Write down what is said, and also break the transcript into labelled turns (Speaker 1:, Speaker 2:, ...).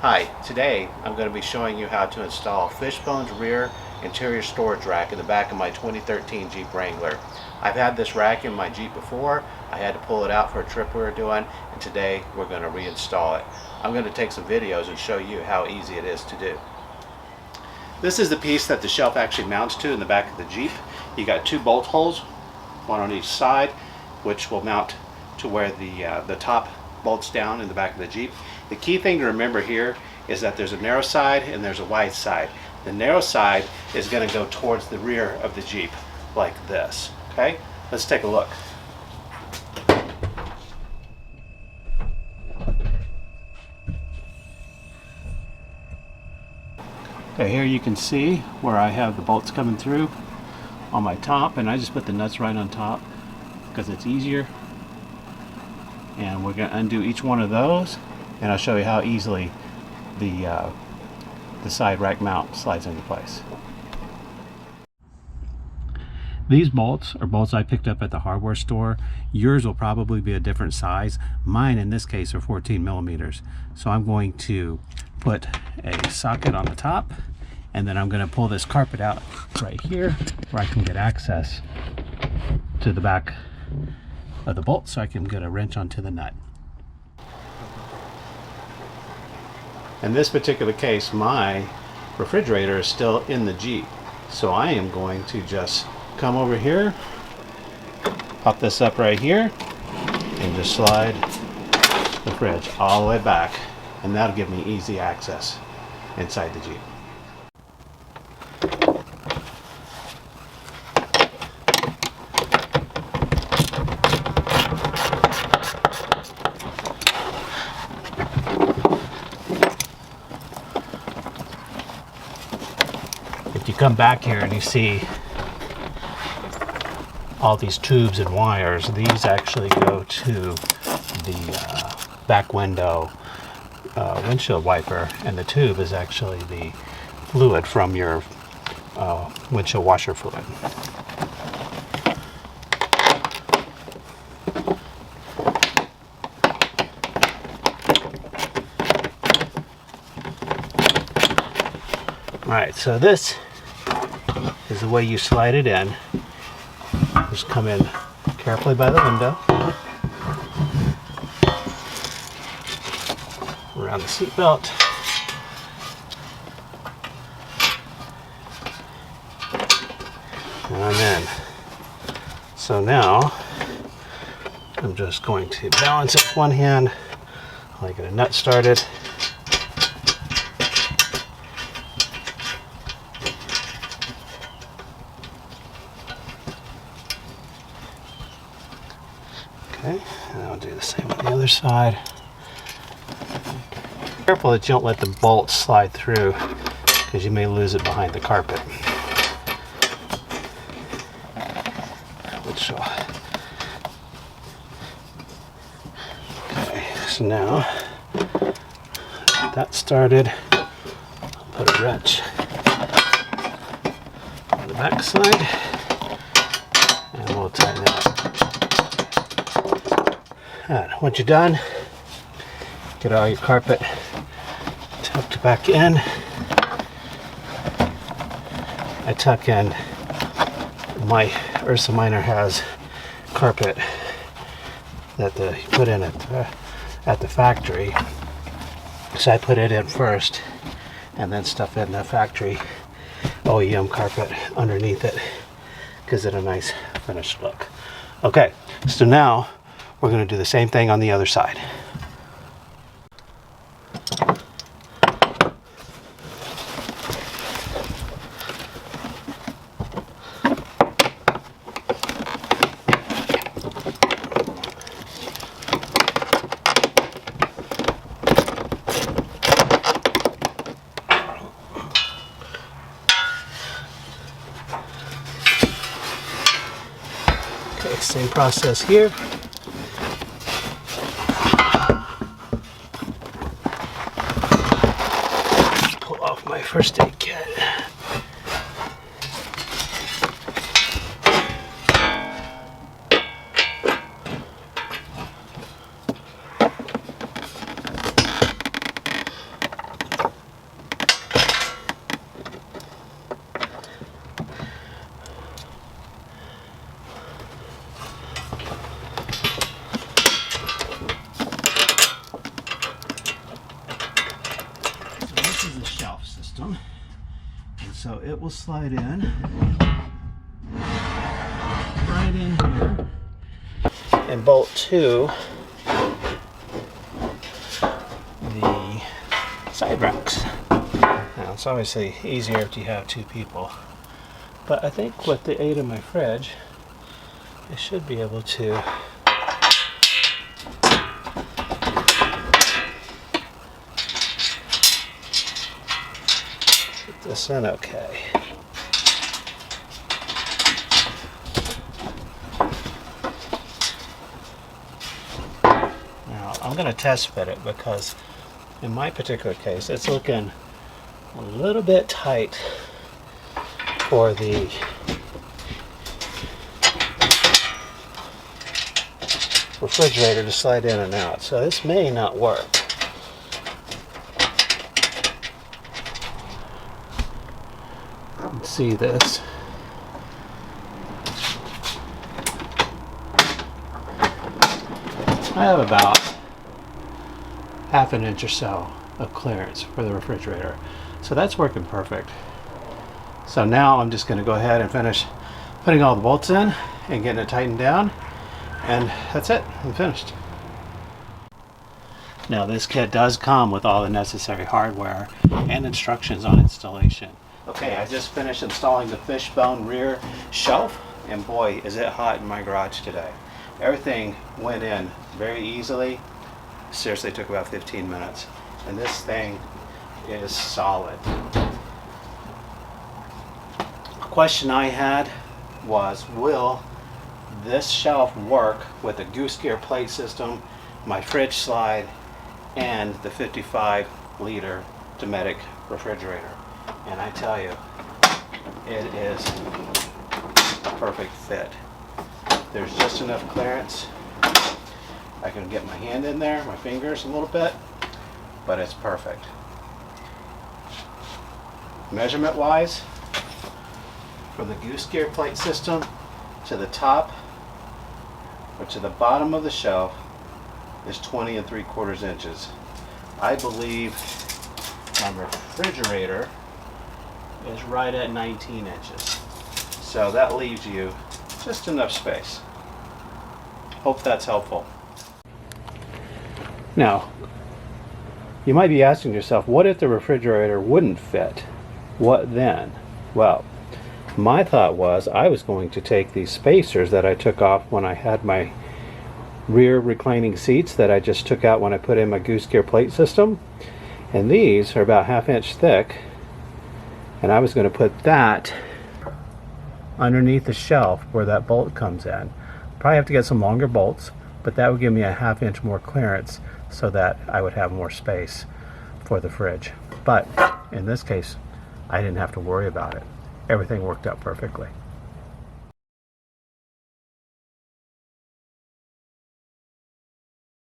Speaker 1: Hi, today I'm going to be showing you how to install Fishbone's rear interior storage rack in the back of my 2013 Jeep Wrangler. I've had this rack in my Jeep before. I had to pull it out for a trip we were doing, and today we're going to reinstall it. I'm going to take some videos and show you how easy it is to do. This is the piece that the shelf actually mounts to in the back of the Jeep. You got two bolt holes, one on each side, which will mount to where the top bolts down in the back of the Jeep. The key thing to remember here is that there's a narrow side and there's a wide side. The narrow side is going to go towards the rear of the Jeep like this. Okay, let's take a look. Okay, here you can see where I have the bolts coming through on my top, and I just put the nuts right on top because it's easier. And we're going to undo each one of those, and I'll show you how easily the side rack mount slides into place. These bolts are bolts I picked up at the hardware store. Yours will probably be a different size. Mine in this case are 14 millimeters. So I'm going to put a socket on the top, and then I'm going to pull this carpet out right here where I can get access to the back of the bolt so I can get a wrench onto the nut. In this particular case, my refrigerator is still in the Jeep, so I am going to just come over here, pop this up right here, and just slide the fridge all the way back, and that'll give me easy access inside the Jeep. If you come back here and you see all these tubes and wires, these actually go to the back window windshield wiper, and the tube is actually the fluid from your windshield washer fluid. Alright, so this is the way you slide it in. Just come in carefully by the window, around the seat belt, and I'm in. So now I'm just going to balance it with one hand while I get a nut started. Okay, and I'll do the same on the other side. Careful that you don't let the bolts slide through, because you may lose it behind the carpet. Which will... Okay, so now that started, I'll put a wrench on the back side, and we'll tighten it up. And once you're done, get all your carpet tucked back in. I tuck in, my Ursa Minor has carpet that you put in at the factory. So I put it in first and then stuff in the factory OEM carpet underneath it. Gives it a nice finished look. Okay, so now we're going to do the same thing on the other side. Okay, same process here. My first aid kit. this is a shelf system, and so it will slide in right in here and bolt to the side racks. Now it's obviously easier if you have two people, but I think with the aid of my fridge, I should be able to get this in okay. Now I'm going to test fit it because in my particular case it's looking a little bit tight for the refrigerator to slide in and out, so this may not work. You can see this. I have about half an inch or so of clearance for the refrigerator, so that's working perfect. So now I'm just going to go ahead and finish putting all the bolts in and getting it tightened down, and that's it. I'm finished. Now this kit does come with all the necessary hardware and instructions on installation. Okay, I just finished installing the Fishbone rear shelf, and boy is it hot in my garage today. Everything went in very easily. Seriously, it took about 15 minutes, and this thing is solid. A question I had was, will this shelf work with the Goose gear plate system, my fridge slide, and the 55-liter Dometic refrigerator? And I tell you, it is a perfect fit. There's just enough clearance. I can get my hand in there, my fingers a little bit, but it's perfect. Measurement wise, from the Goose gear plate system to the top or to the bottom of the shelf is 20 3/4 inches. I believe my refrigerator is right at 19 inches. So that leaves you just enough space. Hope that's helpful. Now, you might be asking yourself, what if the refrigerator wouldn't fit? What then? Well, my thought was I was going to take these spacers that I took off when I had my rear reclining seats that I just took out when I put in my Goose gear plate system, and these are about 1/2 inch thick, and I was going to put that underneath the shelf where that bolt comes in. Probably have to get some longer bolts, but that would give me a 1/2 inch more clearance so that I would have more space for the fridge. But in this case, I didn't have to worry about it. Everything worked out perfectly.